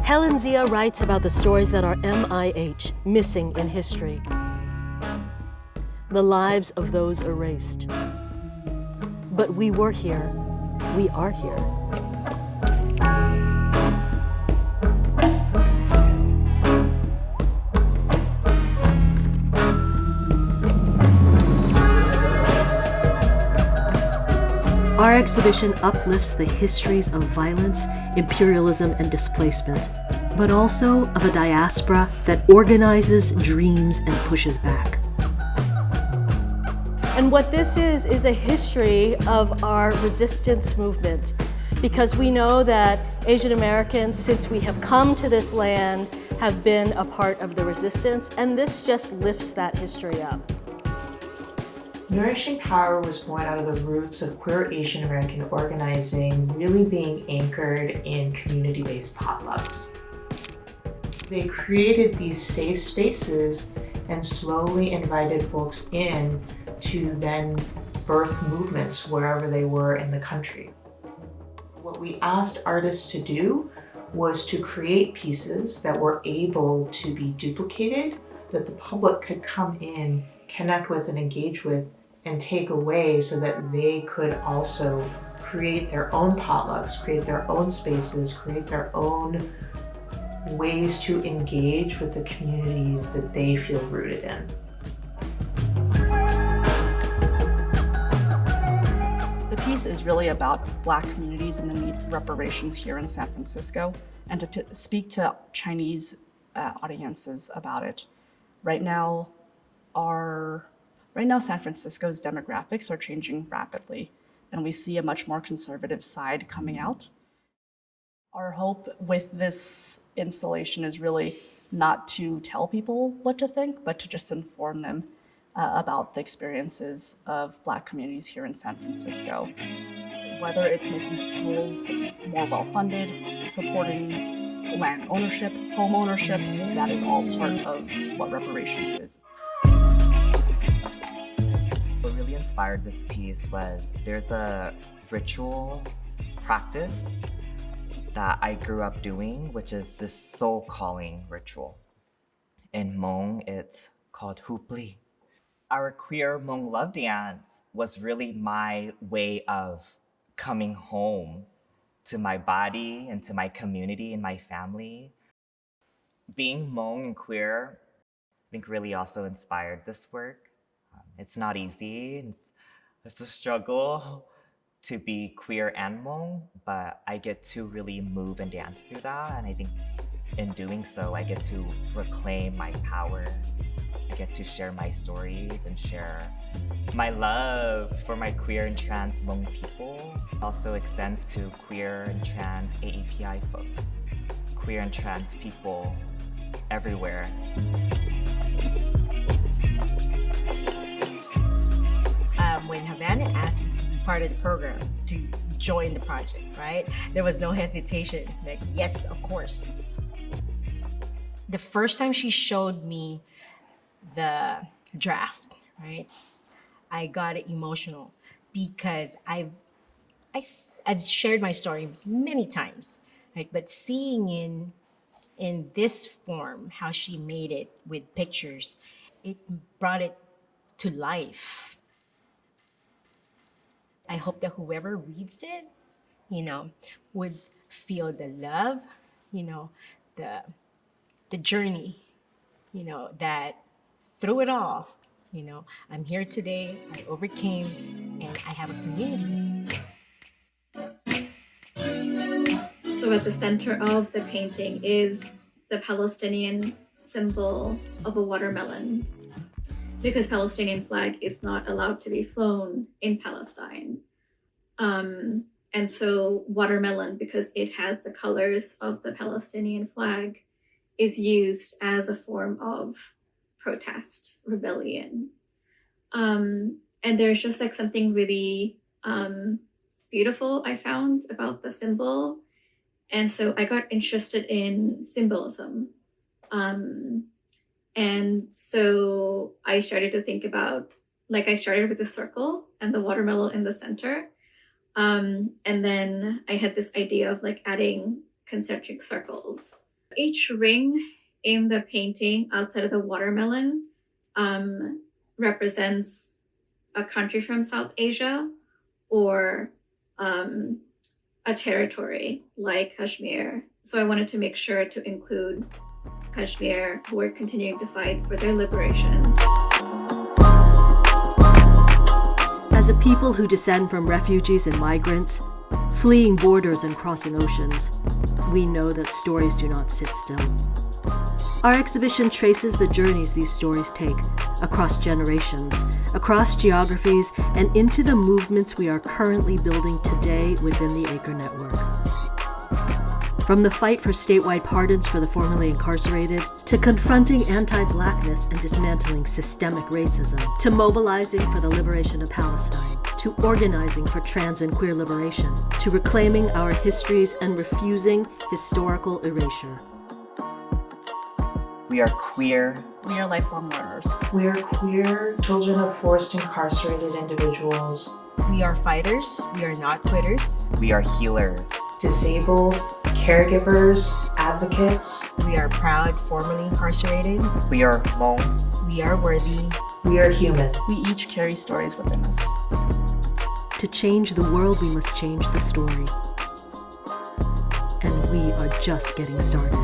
Helen Zia writes about the stories that are MIH, missing in history. The lives of those erased. But we were here. We are here. Our exhibition uplifts the histories of violence, imperialism, and displacement, but also of a diaspora that organizes, dreams, and pushes back. And what this is a history of our resistance movement, because we know that Asian Americans, since we have come to this land, have been a part of the resistance, and this just lifts that history up. Nourishing Power was born out of the roots of queer Asian American organizing really being anchored in community-based potlucks. They created these safe spaces and slowly invited folks in to then birth movements wherever they were in the country. What we asked artists to do was to create pieces that were able to be duplicated, that the public could come in, connect with, and engage with, and take away so that they could also create their own potlucks, create their own spaces, create their own ways to engage with the communities that they feel rooted in. The piece is really about Black communities and the need for reparations here in San Francisco, and to speak to Chinese audiences about it. Right now, San Francisco's demographics are changing rapidly, and we see a much more conservative side coming out. Our hope with this installation is really not to tell people what to think, but to just inform them about the experiences of Black communities here in San Francisco. Whether it's making schools more well-funded, supporting land ownership, home ownership, that is all part of what reparations is. What really inspired this piece was there's a ritual practice that I grew up doing, which is this soul calling ritual. In Hmong, it's called hupli. Our queer Hmong love dance was really my way of coming home to my body and to my community and my family. Being Hmong and queer, I think really also inspired this work. It's not easy, it's a struggle to be queer and Hmong, but I get to really move and dance through that. And I think in doing so, I get to reclaim my power. I get to share my stories and share my love for my queer and trans Hmong people. It also extends to queer and trans AAPI folks, queer and trans people everywhere. When Havana asked me to be part of the program, to join the project, right? There was no hesitation, like, yes, of course. The first time she showed me the draft, right? I got emotional because I've shared my story many times, right? But seeing in this form, how she made it with pictures, it brought it to life. I hope that whoever reads it, would feel the love, the journey, that through it all, I'm here today, I overcame, and I have a community. So at the center of the painting is the Palestinian symbol of a watermelon, because Palestinian flag is not allowed to be flown in Palestine. And so watermelon, because it has the colors of the Palestinian flag, is used as a form of protest, rebellion. And there's just like something really beautiful I found about the symbol. And so I got interested in symbolism. And so I started to think about, like I started with the circle and the watermelon in the center, And then I had this idea of like adding concentric circles. Each ring in the painting outside of the watermelon represents a country from South Asia or a territory like Kashmir. So I wanted to make sure to include Kashmir, who are continuing to fight for their liberation. As a people who descend from refugees and migrants, fleeing borders and crossing oceans, we know that stories do not sit still. Our exhibition traces the journeys these stories take across generations, across geographies, and into the movements we are currently building today within the Acre Network. From the fight for statewide pardons for the formerly incarcerated, to confronting anti-Blackness and dismantling systemic racism, to mobilizing for the liberation of Palestine, to organizing for trans and queer liberation, to reclaiming our histories and refusing historical erasure. We are queer. We are lifelong learners. We are queer, children of forced incarcerated individuals, We are fighters. We are not quitters. We are healers. disabled, caregivers, advocates. We are proud, formerly incarcerated. We are Hmong. We are worthy. We are human. We each carry stories within us. To change the world, we must change the story. And we are just getting started.